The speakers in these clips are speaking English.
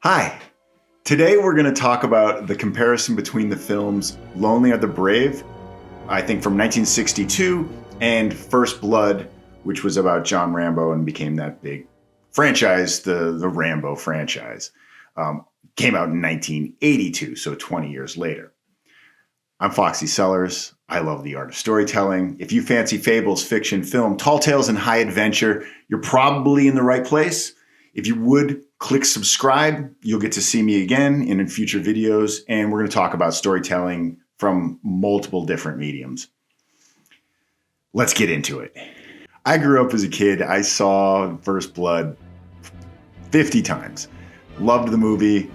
Hi. Today we're going to talk about the comparison between the films Lonely Are the Brave, I think from 1962, and First Blood, which was about John Rambo and became that big franchise, the Rambo franchise. Came out in 1982, so 20 years later. I'm Foxy Cellars. I love the art of storytelling. If you fancy fables, fiction, film, tall tales, and high adventure, you're probably in the right place. If you would, click subscribe. You'll get to see me again in future videos, and we're going to talk about storytelling from multiple different mediums. Let's get into it. I grew up as a kid. I saw First Blood 50 times. Loved the movie.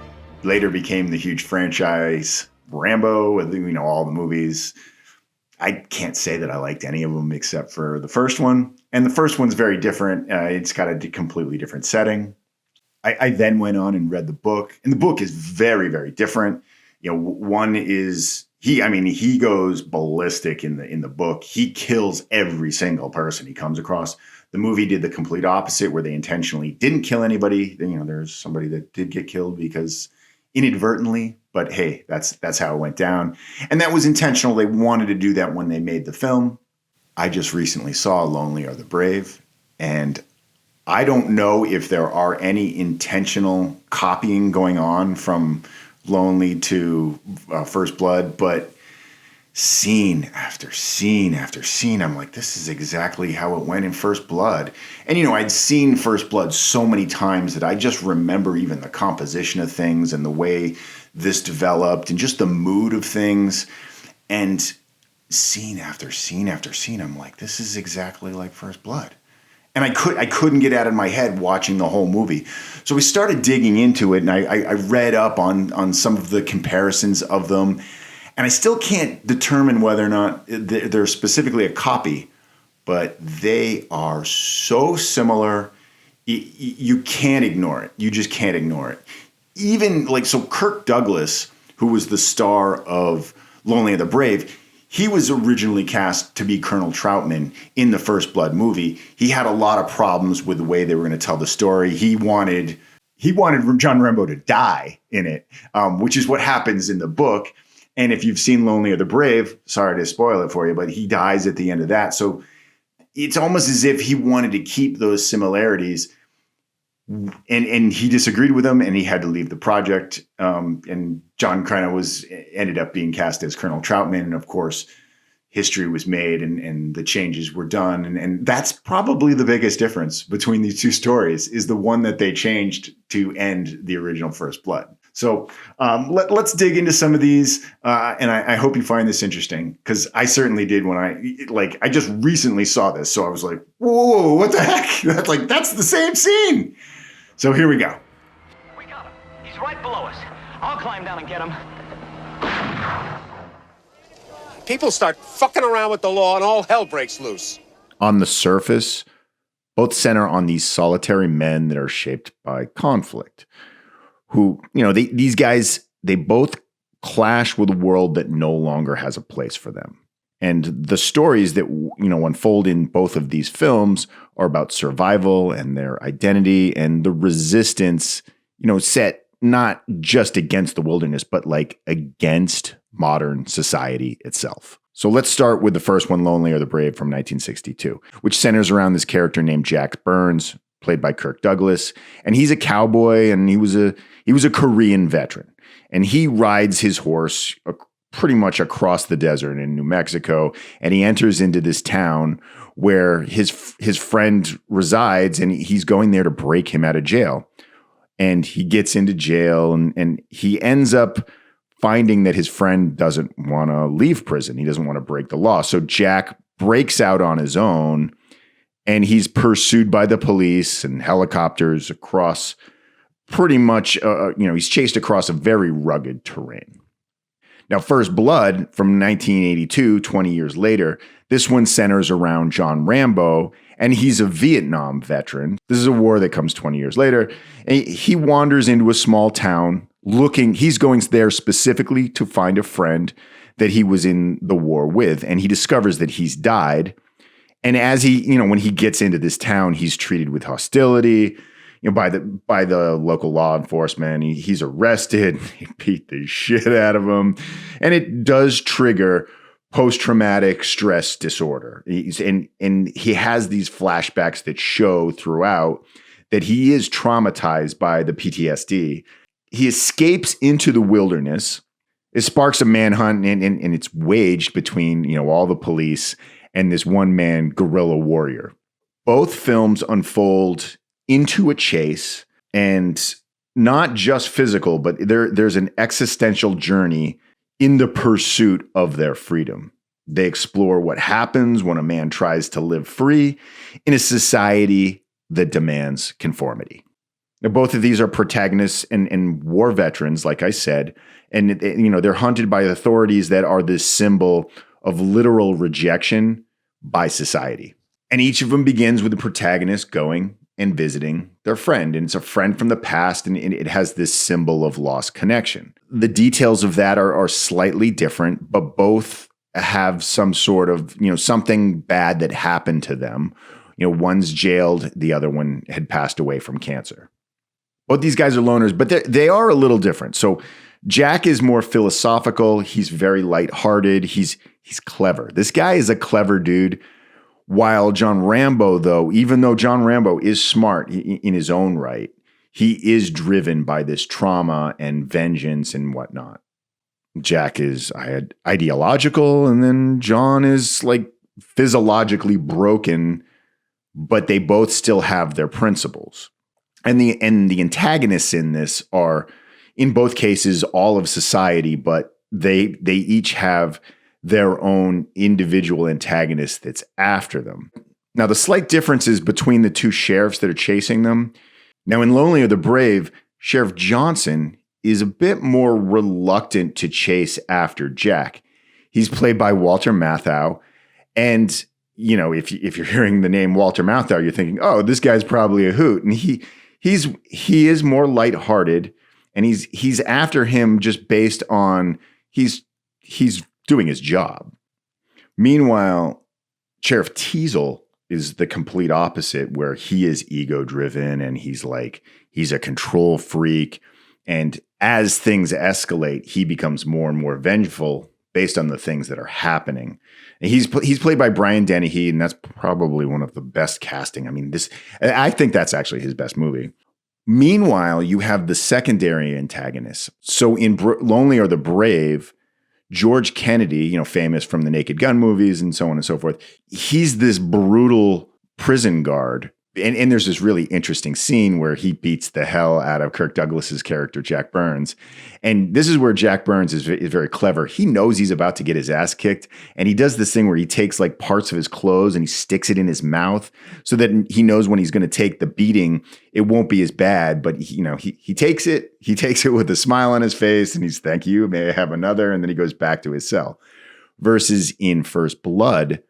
Later became the huge franchise Rambo, all the movies. I can't say that I liked any of them except for the first one. And the first one's very different. It's got a completely different setting. I then went on and read the book, and the book is very, very different. One is he goes ballistic in the book. He kills every single person he comes across. The movie did the complete opposite, where they intentionally didn't kill anybody. There's somebody that did get killed because inadvertently, but hey, that's how it went down. And that was intentional. They wanted to do that when they made the film. I just recently saw Lonely Are the Brave, and I don't know if there are any intentional copying going on from Lonely to First Blood, but scene after scene after scene, I'm like, this is exactly how it went in First Blood. And, I'd seen First Blood so many times that I just remember even the composition of things and the way this developed and just the mood of things. And scene after scene after scene, I'm like, this is exactly like First Blood. And I couldn't get out of my head watching the whole movie. So we started digging into it, and I read up on some of the comparisons of them. And I still can't determine whether or not they're specifically a copy, but they are so similar, you can't ignore it. You just can't ignore it. Even so Kirk Douglas, who was the star of Lonely and the Brave, he was originally cast to be Colonel Troutman in the First Blood movie. He had a lot of problems with the way they were going to tell the story. He wanted John Rambo to die in it, which is what happens in the book. And if you've seen Lonely or the Brave, sorry to spoil it for you, but he dies at the end of that. So it's almost as if he wanted to keep those similarities. And he disagreed with them, and he had to leave the project. And John ended up being cast as Colonel Troutman. And of course, history was made and the changes were done. And that's probably the biggest difference between these two stories, is the one that they changed to end the original First Blood. So let's dig into some of these. And I hope you find this interesting, because I certainly did when I just recently saw this. So I was like, whoa, what the heck? That's the same scene. So here we go. We got him. He's right below us. I'll climb down and get him. People start fucking around with the law and all hell breaks loose. On the surface, both center on these solitary men that are shaped by conflict. Who, these guys, they both clash with a world that no longer has a place for them. And the stories that, unfold in both of these films are about survival and their identity and the resistance, set not just against the wilderness, but against modern society itself. So let's start with the first one, Lonely or the Brave, from 1962, which centers around this character named Jack Burns, played by Kirk Douglas. And he's a cowboy, and he was a Korean veteran. And he rides his horse pretty much across the desert in New Mexico, and he enters into this town where his friend resides, and he's going there to break him out of jail. And he gets into jail, and he ends up finding that his friend doesn't want to leave prison. He doesn't want to break the law. So Jack breaks out on his own, and he's pursued by the police and helicopters across pretty much, he's chased across a very rugged terrain. Now, First Blood from 1982, 20 years later, this one centers around John Rambo, and he's a Vietnam veteran. This is a war that comes 20 years later. And he wanders into a small town he's going there specifically to find a friend that he was in the war with, and he discovers that he's died. And as when he gets into this town, he's treated with hostility. by the local law enforcement. He's arrested. They beat the shit out of him, and it does trigger post-traumatic stress disorder. And he has these flashbacks that show throughout that he is traumatized by the PTSD. He escapes into the wilderness. It sparks a manhunt, and it's waged between all the police and this one-man guerrilla warrior. Both films unfold into a chase, and not just physical, but there's an existential journey in the pursuit of their freedom. They explore what happens when a man tries to live free in a society that demands conformity. Now, both of these are protagonists and war veterans, like I said, and they're hunted by authorities that are this symbol of literal rejection by society. And each of them begins with the protagonist going and visiting their friend. And it's a friend from the past, and it has this symbol of lost connection. The details of that are slightly different, but both have some sort of, something bad that happened to them. One's jailed, the other one had passed away from cancer. Both these guys are loners, but they are a little different. So Jack is more philosophical. He's very lighthearted. He's clever. This guy is a clever dude. While John Rambo, though, even though John Rambo is smart in his own right, he is driven by this trauma and vengeance and whatnot. Jack is ideological, and then John is like physiologically broken, but they both still have their principles. And the antagonists in this are, in both cases, all of society, but they each have their own individual antagonist that's after them. Now, the slight differences between the two sheriffs that are chasing them. Now, in Lonely or the Brave, Sheriff Johnson is a bit more reluctant to chase after Jack. He's played by Walter Matthau. And, if you're hearing the name Walter Matthau, you're thinking, oh, this guy's probably a hoot. And he is more lighthearted, and he's after him just based on he's doing his job. Meanwhile, Sheriff Teasel is the complete opposite, where he is ego driven, and he's a control freak. And as things escalate, he becomes more and more vengeful based on the things that are happening. And he's played by Brian Dennehy, and that's probably one of the best casting. I think that's actually his best movie. Meanwhile, you have the secondary antagonists. So in Lonely or the Brave, George Kennedy, famous from the Naked Gun movies and so on and so forth, he's this brutal prison guard. And there's this really interesting scene where he beats the hell out of Kirk Douglas's character, Jack Burns. And this is where Jack Burns is very clever. He knows he's about to get his ass kicked. And he does this thing where he takes like parts of his clothes and he sticks it in his mouth so that he knows when he's going to take the beating, it won't be as bad. But he takes it. He takes it with a smile on his face, and he's, thank you, may I have another? And then he goes back to his cell. Versus in First Blood,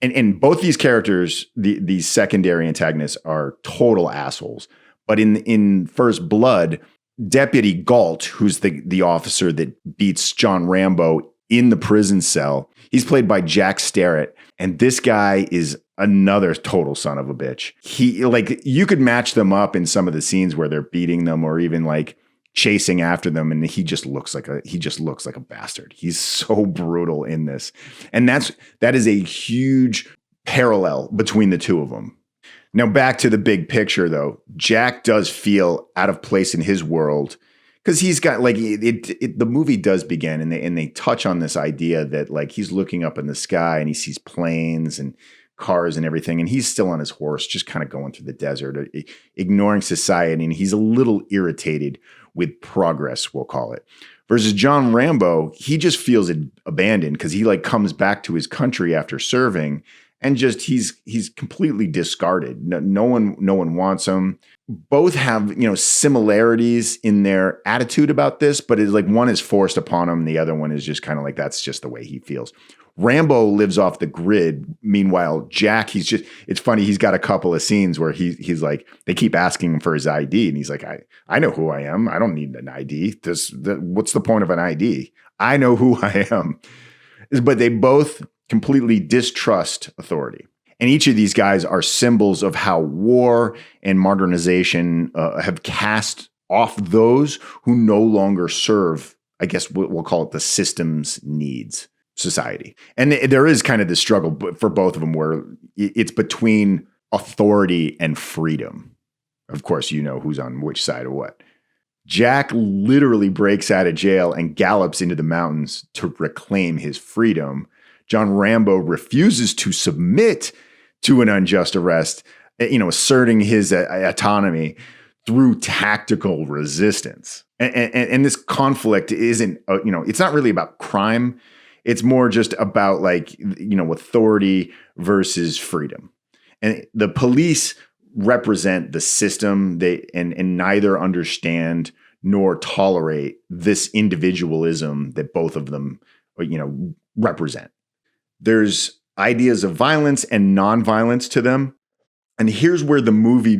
and both these characters, these secondary antagonists, are total assholes. But in First Blood, Deputy Galt, who's the officer that beats John Rambo in the prison cell, he's played by Jack Starrett. And this guy is another total son of a bitch. You could match them up in some of the scenes where they're beating them, or even like chasing after them, and he just looks like a bastard. He's so brutal in this. And that is a huge parallel between the two of them. Now, back to the big picture though. Jack does feel out of place in his world, because he's got the movie does begin, and they touch on this idea that he's looking up in the sky and he sees planes and cars and everything, and he's still on his horse, just kind of going through the desert, ignoring society, and he's a little irritated with progress, we'll call it. Versus John Rambo, he just feels abandoned, because he comes back to his country after serving, and just he's completely discarded. No one wants him. Both have similarities in their attitude about this, but it's one is forced upon him, the other one is just kind of that's just the way he feels. Rambo lives off the grid. Meanwhile, Jack, it's funny, he's got a couple of scenes where he's they keep asking him for his ID, and he's like, I know who I am. I don't need an ID. What's the point of an ID? I know who I am. But they both completely distrust authority. And each of these guys are symbols of how war and modernization have cast off those who no longer serve, I guess we'll call it the system's needs, society. And there is kind of this struggle for both of them where it's between authority and freedom. Of course, you know who's on which side of what. Jack literally breaks out of jail and gallops into the mountains to reclaim his freedom. John Rambo refuses to submit to an unjust arrest, asserting his autonomy through tactical resistance. And this conflict isn't, it's not really about crime. It's more just about authority versus freedom. And the police represent the system. And neither understand nor tolerate this individualism that both of them, represent. There's ideas of violence and nonviolence to them. And here's where the movies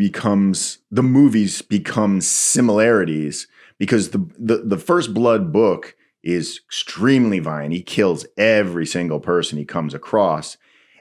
become similarities, because the First Blood book is extremely violent. He kills every single person he comes across.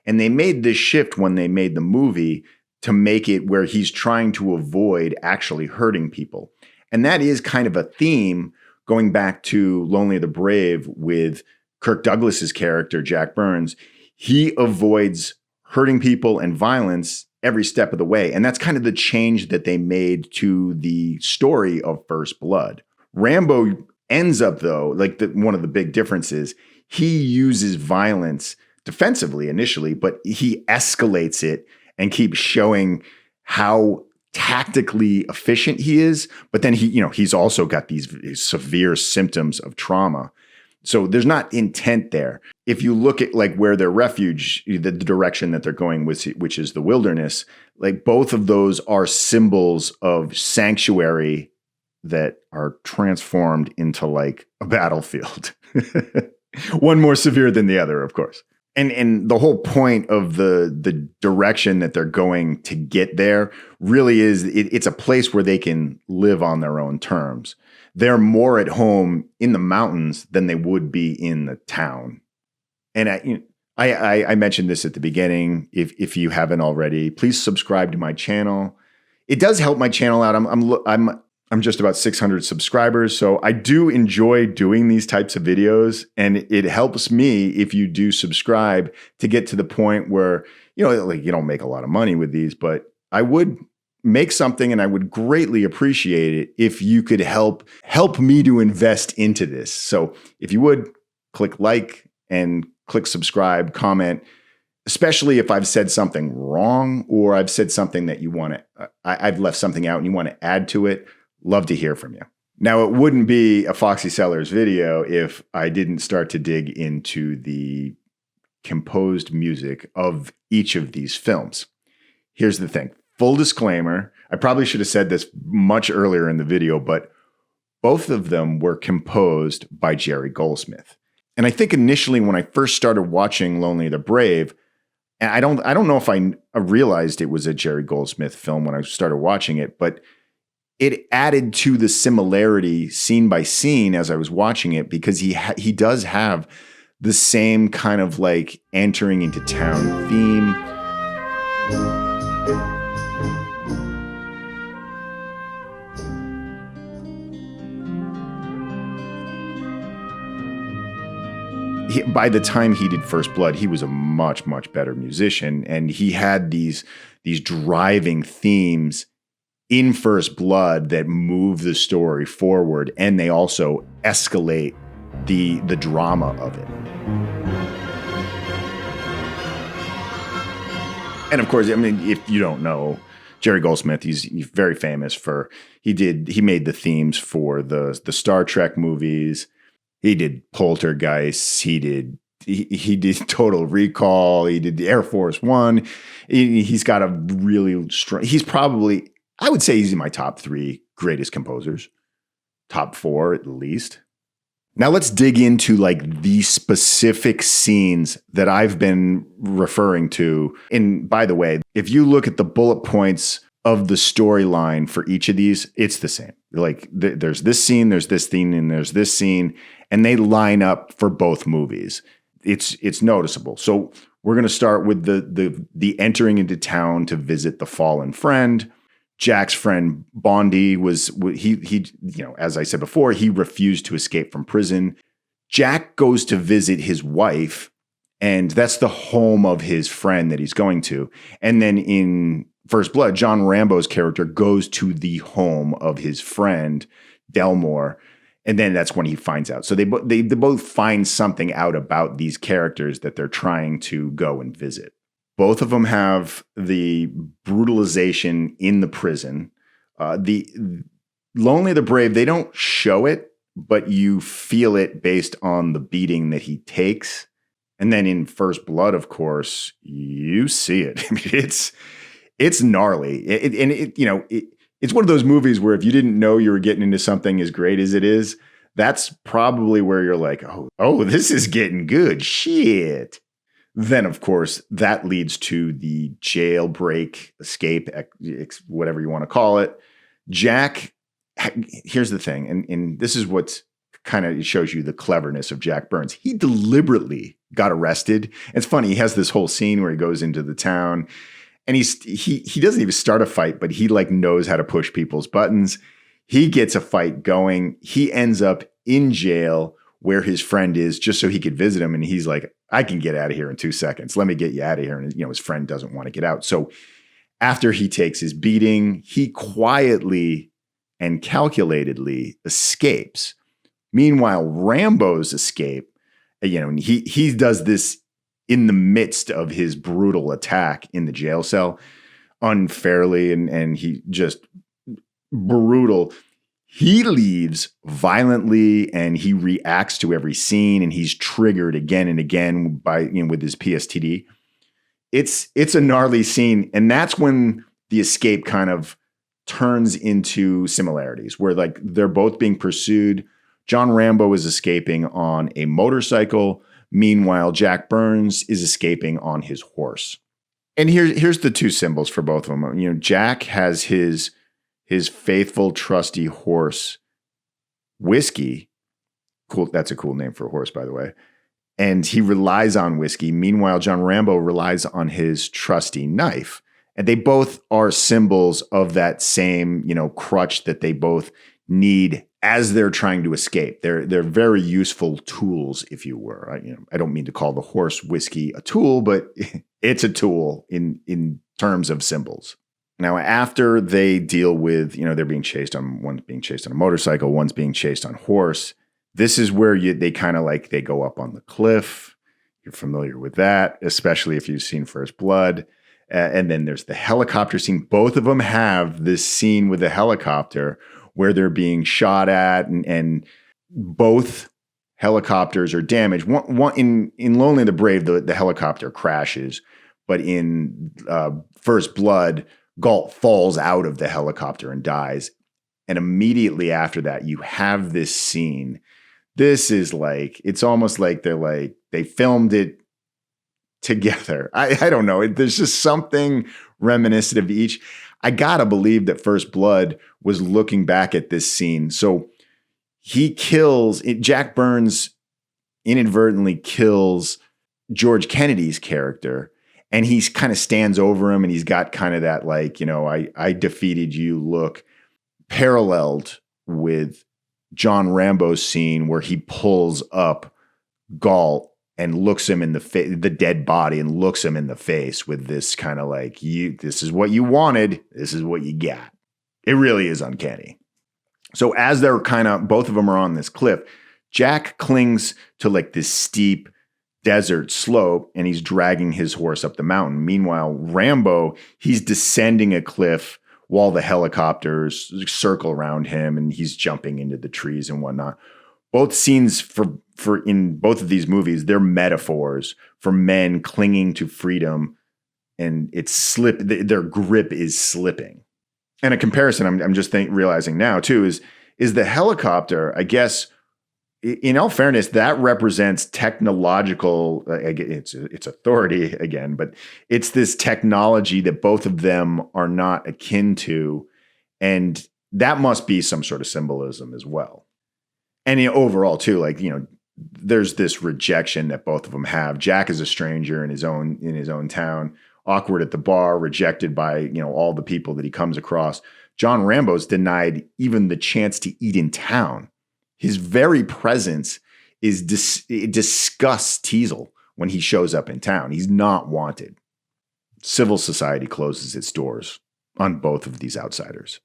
And they made this shift when they made the movie to make it where he's trying to avoid actually hurting people. And that is kind of a theme going back to Lonely the Brave with Kirk Douglas's character, Jack Burns. He avoids hurting people and violence every step of the way. And that's kind of the change that they made to the story of First Blood. Rambo ends up, though, one of the big differences, he uses violence defensively initially, but he escalates it and keeps showing how tactically efficient he is. But then he's also got these severe symptoms of trauma. So there's not intent there. If you look at where their refuge, the direction that they're going with, which is the wilderness, both of those are symbols of sanctuary that are transformed into a battlefield. One more severe than the other, of course. And the whole point of the direction that they're going to get there really is it's a place where they can live on their own terms. They're more at home in the mountains than they would be in the town. And I mentioned this at the beginning. If you haven't already, please subscribe to my channel. It does help my channel out. I'm just about 600 subscribers, so I do enjoy doing these types of videos, and it helps me if you do subscribe to get to the point where you don't make a lot of money with these, but I would make something, and I would greatly appreciate it if you could help me to invest into this. So if you would click like and click subscribe, comment, especially if I've said something wrong or I've said something that you want to, I've left something out and you want to add to it. Love to hear from you. Now, it wouldn't be a Foxy Cellars video if I didn't start to dig into the composed music of each of these films. Here's the thing. Full disclaimer, I probably should have said this much earlier in the video, but both of them were composed by Jerry Goldsmith. And I think initially when I first started watching Lonely the Brave, and I don't know if I realized it was a Jerry Goldsmith film when I started watching it, but it added to the similarity scene by scene as I was watching it, because he does have the same kind of entering into town theme. By the time he did First Blood, he was a much, much better musician, and he had these driving themes in First Blood that move the story forward, and they also escalate the drama of it. And of course, if you don't know, Jerry Goldsmith, he's very famous for he made the themes for the Star Trek movies. He did Poltergeist. He did Total Recall. He did the Air Force One. He's got a really strong. He's probably, I would say, he's in my top 3 greatest composers, top 4 at least. Now let's dig into the specific scenes that I've been referring to. And by the way, if you look at the bullet points of the storyline for each of these, it's the same. There's this scene, there's this scene, and there's this scene, and they line up for both movies. it's noticeable. So we're going to start with the entering into town to visit the fallen friend. Jack's friend Bondi he as I said before, he refused to escape from prison. Jack goes to visit his wife, and that's the home of his friend that he's going to. And then in First Blood, John Rambo's character goes to the home of his friend Delmore, and then that's when he finds out. So they both find something out about these characters that they're trying to go and visit. Both of them have the brutalization in the prison. The Lonely the Brave, they don't show it, but you feel it based on the beating that he takes. And then in First Blood, of course, you see it. I mean, it's gnarly. It's one of those movies where if you didn't know you were getting into something as great as it is, that's probably where you're like, oh, this is getting good. Shit. Then, of course, that leads to the jailbreak, escape, whatever you want to call it. Jack, here's the thing, and this is what kind of shows you the cleverness of Jack Burns. He deliberately got arrested. It's funny, he has this whole scene where he goes into the town, and he doesn't even start a fight, but he like knows how to push people's buttons. He gets a fight going. He ends up in jail where his friend is, just so he could visit him. And he's like, I can get out of here in 2 seconds. Let me get you out of here. And his friend doesn't want to get out. So after he takes his beating, he quietly and calculatedly escapes. Meanwhile, Rambo's escape, he does this in the midst of his brutal attack in the jail cell, unfairly, and he just brutal. He leaves violently, and he reacts to every scene, and he's triggered again and again by with his PSTD. It's a gnarly scene, and that's when the escape kind of turns into similarities, where like they're both being pursued. John Rambo is escaping on a motorcycle. Meanwhile, Jack Burns is escaping on his horse. And here's the two symbols for both of them. Jack has his faithful, trusty horse, Whiskey. Cool. That's a cool name for a horse, by the way. And he relies on Whiskey. Meanwhile, John Rambo relies on his trusty knife. And they both are symbols of that same, crutch that they both need as they're trying to escape. They're very useful tools, if you were. I don't mean to call the horse Whiskey a tool, but it's a tool in terms of symbols. Now, after they deal with, they're being chased one's being chased on a motorcycle, one's being chased on horse. This is where they kind of they go up on the cliff. You're familiar with that, especially if you've seen First Blood. And then there's the helicopter scene. Both of them have this scene with the helicopter where they're being shot at, and both helicopters are damaged. One in Lonely the Brave, the helicopter crashes, but in First Blood, Galt falls out of the helicopter and dies. And immediately after that, you have this scene. This is it's almost like they filmed it together. I don't know. There's just something reminiscent of each. I gotta believe that First Blood was looking back at this scene. So Jack Burns inadvertently kills George Kennedy's character. And he kind of stands over him, and he's got kind of that I defeated you look, paralleled with John Rambo's scene where he pulls up Galt and looks him in the face, the dead body, and looks him in the face with this kind of this is what you wanted, this is what you got. It really is uncanny. So as they're both of them are on this cliff, Jack clings to this steep desert slope, and he's dragging his horse up the mountain. Meanwhile, Rambo, he's descending a cliff while the helicopters circle around him, and he's jumping into the trees and whatnot. Both scenes for in both of these movies, they're metaphors for men clinging to freedom, and their grip is slipping. And a comparison I'm just realizing now too is the helicopter, I guess. In all fairness, that represents technological, it's authority again, but it's this technology that both of them are not akin to. And that must be some sort of symbolism as well. And overall too, there's this rejection that both of them have. Jack is a stranger in his own town, awkward at the bar, rejected by, all the people that he comes across. John Rambo's denied even the chance to eat in town. His very presence it disgusts Teasel when he shows up in town. He's not wanted. Civil society closes its doors on both of these outsiders.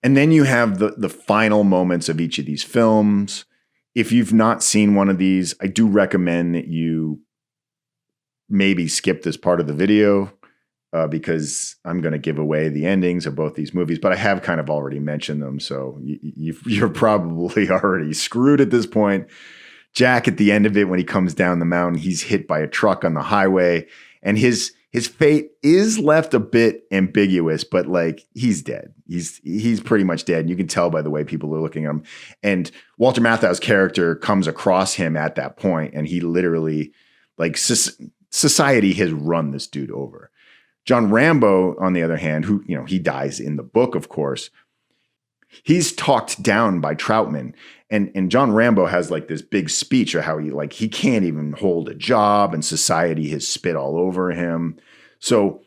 And then you have the final moments of each of these films. If you've not seen one of these, I do recommend that you maybe skip this part of the video because I'm going to give away the endings of both these movies, but I have kind of already mentioned them, so you're probably already screwed at this point. Jack, at the end of it, when he comes down the mountain, he's hit by a truck on the highway, and his fate is left a bit ambiguous, but like he's dead. He's pretty much dead. And you can tell by the way people are looking at him. And Walter Matthau's character comes across him at that point, and he literally, like, society has run this dude over. John Rambo, on the other hand, who, he dies in the book, of course, he's talked down by Troutman. And John Rambo has like this big speech of how he can't even hold a job and society has spit all over him. So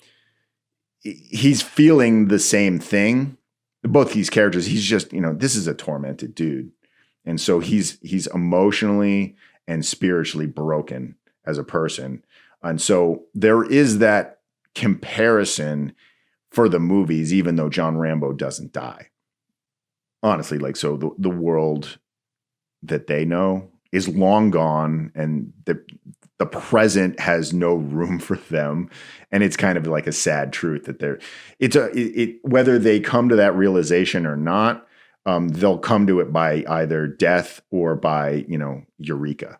he's feeling the same thing. Both these characters, he's just, this is a tormented dude. And so he's emotionally and spiritually broken as a person. And so there is that comparison for the movies, even though John Rambo doesn't die. Honestly, so the world that they know is long gone, and the present has no room for them. And it's kind of like a sad truth that whether they come to that realization or not, they'll come to it by either death or by, eureka.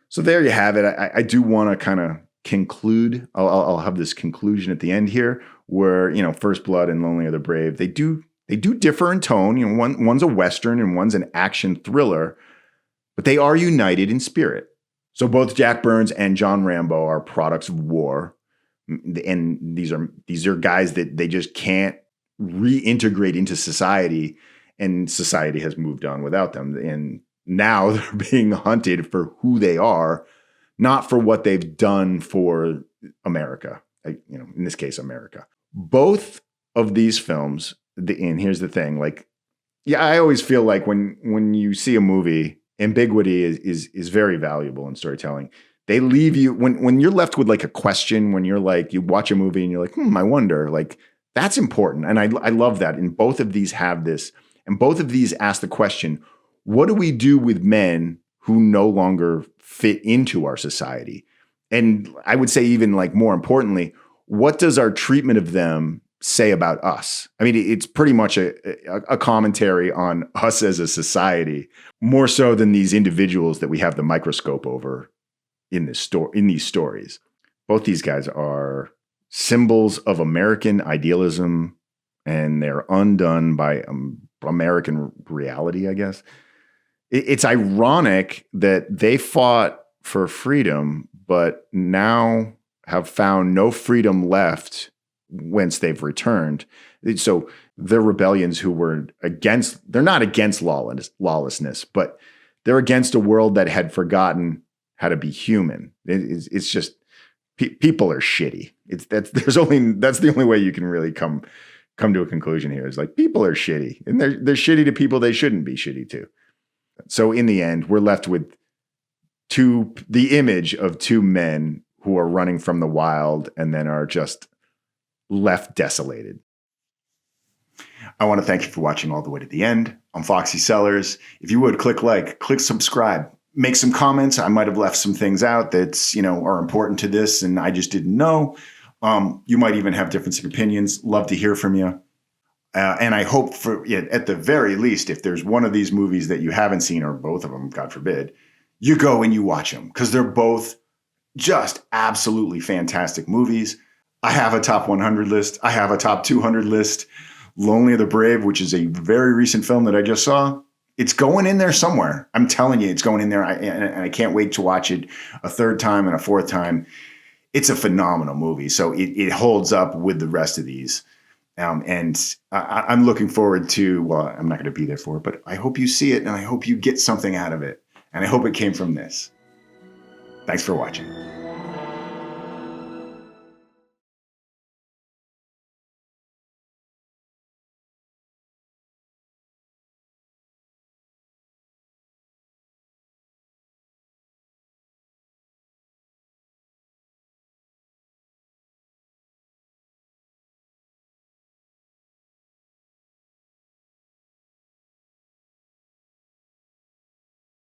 So there you have it. I do want to kind of conclude. I'll have this conclusion at the end here where, First Blood and Lonely Are the Brave, they do differ in tone. One's a Western and one's an action thriller, but they are united in spirit. So both Jack Burns and John Rambo are products of war. And these are guys that they just can't reintegrate into society, and society has moved on without them. And now they're being hunted for who they are, not for what they've done for America, in this case, America. Both of these films, and here's the thing, I always feel like when you see a movie, ambiguity is very valuable in storytelling. They leave you, when you're left with a question, when you're you watch a movie and you're I wonder, that's important. And I love that. And both of these have this, and both of these ask the question, what do we do with men who no longer fit into our society? And I would say even more importantly, what does our treatment of them say about us? I mean, it's pretty much a commentary on us as a society, more so than these individuals that we have the microscope over in these stories. Both these guys are symbols of American idealism, and they're undone by American reality, I guess. It's ironic that they fought for freedom, but now have found no freedom left whence they've returned. So they're rebellions who were they're not against lawlessness, but they're against a world that had forgotten how to be human. It's just, people are shitty. That's the only way you can really come to a conclusion here, is people are shitty, and they're shitty to people they shouldn't be shitty to. So in the end, we're left with the image of two men who are running from the wild and then are just left desolated. I want to thank you for watching all the way to the end. I'm Foxy Cellars. If you would, click subscribe, make some comments. I might have left some things out that are important to this and I just didn't know. You might even have different opinions. Love to hear from you. And I hope at the very least, if there's one of these movies that you haven't seen, or both of them, God forbid, you go and you watch them, because they're both just absolutely fantastic movies. I have a top 100 list. I have a top 200 list. Lonely Are the Brave, which is a very recent film that I just saw, it's going in there somewhere. I'm telling you, it's going in there. And I can't wait to watch it a third time and a fourth time. It's a phenomenal movie. So it holds up with the rest of these. And I'm looking forward to, well, I'm not going to be there for it, but I hope you see it and I hope you get something out of it. And I hope it came from this. Thanks for watching.